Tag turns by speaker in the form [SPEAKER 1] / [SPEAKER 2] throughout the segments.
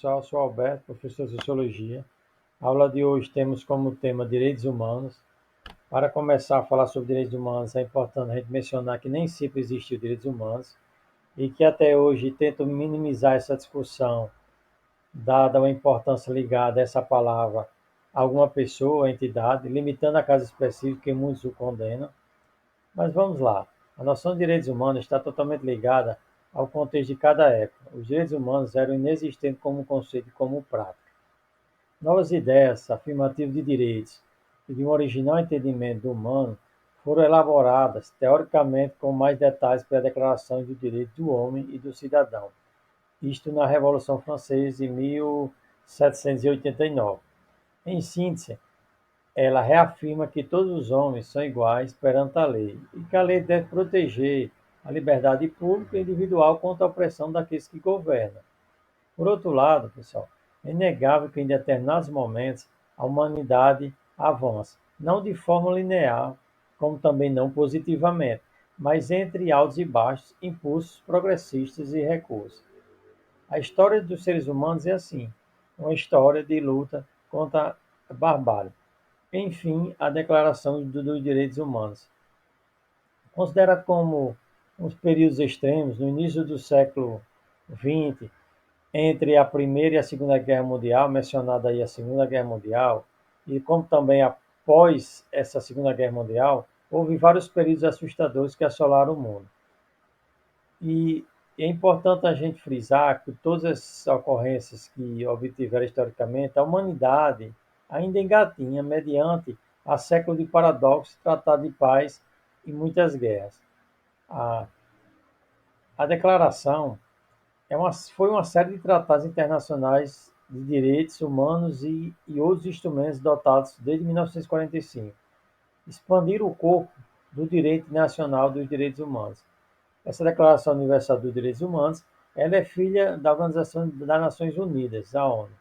[SPEAKER 1] Pessoal, sou Alberto, professor de Sociologia. A aula de hoje temos como tema Direitos Humanos. Para começar a falar sobre direitos humanos, é importante a gente mencionar que nem sempre existiu direitos humanos e que até hoje tentam minimizar essa discussão, dada a importância ligada a essa palavra a alguma pessoa, entidade, limitando a casos específicos que muitos o condenam. Mas vamos lá. A noção de direitos humanos está totalmente ligada ao contexto de cada época. Os direitos humanos eram inexistentes como conceito e como prática. Novas ideias afirmativas de direitos e de um original entendimento do humano foram elaboradas, teoricamente, com mais detalhes pela Declaração dos Direitos do Homem e do Cidadão, isto na Revolução Francesa de 1789. Em síntese, ela reafirma que todos os homens são iguais perante a lei e que a lei deve proteger a liberdade pública e individual contra a opressão daqueles que governam. Por outro lado, pessoal, é inegável que em determinados momentos a humanidade avança, não de forma linear, como também não positivamente, mas entre altos e baixos, impulsos progressistas e recuos. A história dos seres humanos é assim, uma história de luta contra a barbárie. Enfim, a Declaração dos Direitos Humanos. Considerada como uns períodos extremos, no início do século XX, entre a Primeira e a Segunda Guerra Mundial, mencionada aí a Segunda Guerra Mundial, e como também após essa Segunda Guerra Mundial, houve vários períodos assustadores que assolaram o mundo. E é importante a gente frisar que todas essas ocorrências que obtiveram historicamente, a humanidade ainda engatinha mediante a século de paradoxos, tratado de paz e muitas guerras. A, a declaração foi uma série de tratados internacionais de direitos humanos e outros instrumentos dotados desde 1945. Expandir o corpo do direito nacional dos direitos humanos. Essa Declaração Universal dos Direitos Humanos, ela é filha da Organização das Nações Unidas, a ONU,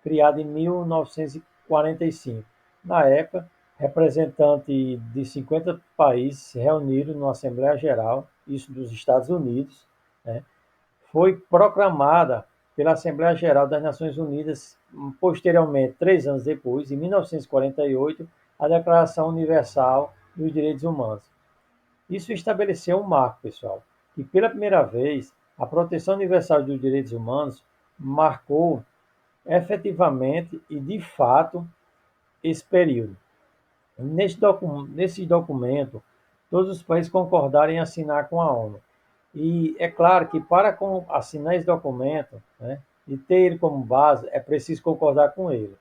[SPEAKER 1] criada em 1945. Na época, representantes de 50 países se reuniram numa Assembleia Geral, isso dos Estados Unidos, né? Foi proclamada pela Assembleia Geral das Nações Unidas, posteriormente, 3 anos depois, em 1948, a Declaração Universal dos Direitos Humanos. Isso estabeleceu um marco, pessoal, que pela primeira vez a proteção universal dos direitos humanos marcou efetivamente e de fato esse período. Nesse documento, todos os países concordaram em assinar com a ONU. E é claro que para assinar esse documento, né, e ter ele como base, é preciso concordar com ele.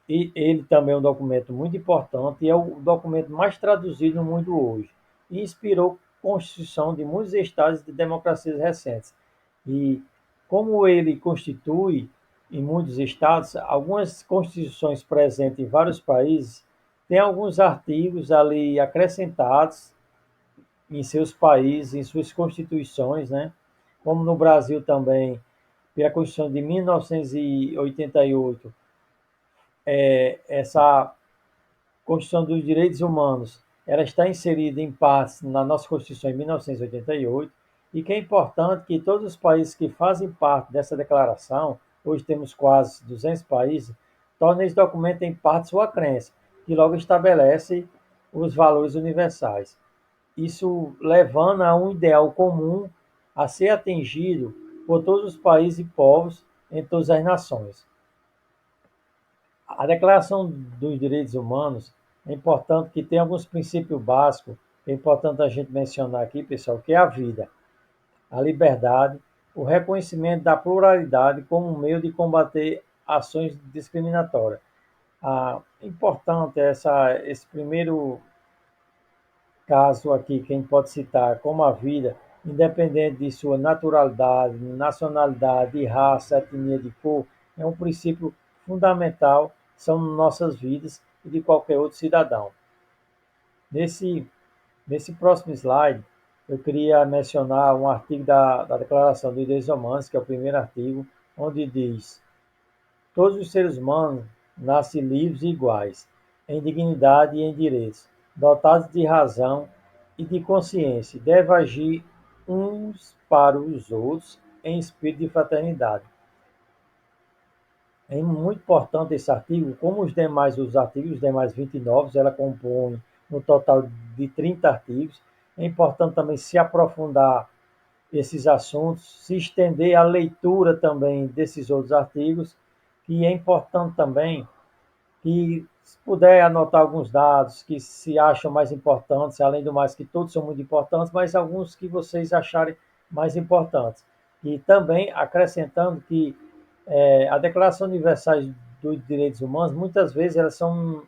[SPEAKER 1] E ele também é um documento muito importante e é o documento mais traduzido no mundo hoje. E inspirou a constituição de muitos estados de democracias recentes. E como ele constitui em muitos estados, algumas constituições presentes em vários países têm alguns artigos ali acrescentados em seus países, em suas constituições, né? Como no Brasil também, pela Constituição de 1988, essa Constituição dos Direitos Humanos, ela está inserida em partes na nossa Constituição em 1988, e que é importante que todos os países que fazem parte dessa declaração, hoje temos quase 200 países, tornem esse documento em parte sua crença, que logo estabelece os valores universais. Isso levando a um ideal comum a ser atingido por todos os países e povos em todas as nações. A Declaração dos Direitos Humanos é importante que tem alguns princípios básicos que é importante a gente mencionar aqui, pessoal, que é a vida, a liberdade, o reconhecimento da pluralidade como um meio de combater ações discriminatórias. Importante esse primeiro caso aqui que a gente pode citar como a vida, independente de sua naturalidade, nacionalidade, raça, etnia, de cor, é um princípio fundamental, são nossas vidas e de qualquer outro cidadão. Nesse, nesse próximo slide, eu queria mencionar um artigo da Declaração dos Direitos Humanos, que é o primeiro artigo, onde diz: todos os seres humanos nascem livres e iguais, em dignidade e em direitos, dotados de razão e de consciência, devem agir uns para os outros em espírito de fraternidade. É muito importante esse artigo, como os artigos, os demais 29, ela compõe no total de 30 artigos. É importante também se aprofundar esses assuntos, se estender a leitura também desses outros artigos, e é importante também que, se puder anotar alguns dados que se acham mais importantes, além do mais que todos são muito importantes, mas alguns que vocês acharem mais importantes. E também acrescentando que a Declaração Universal dos Direitos Humanos, muitas vezes elas são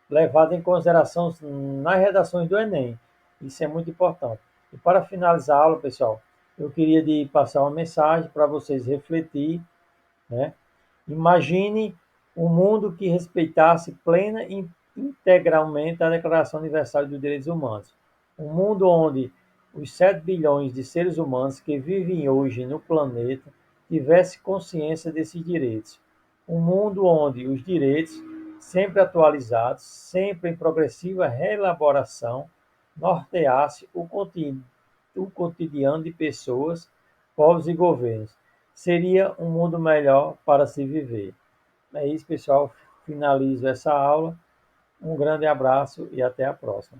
[SPEAKER 1] levadas em consideração nas redações do Enem. Isso é muito importante. E para finalizar a aula, pessoal, eu queria de passar uma mensagem para vocês refletir, né? Imagine um mundo que respeitasse plena e integralmente a Declaração Universal dos Direitos Humanos. Um mundo onde os 7 bilhões de seres humanos que vivem hoje no planeta tivessem consciência desses direitos. Um mundo onde os direitos, sempre atualizados, sempre em progressiva reelaboração, norteasse o cotidiano de pessoas, povos e governos. Seria um mundo melhor para se viver. É isso, pessoal. Finalizo essa aula. Um grande abraço e até a próxima.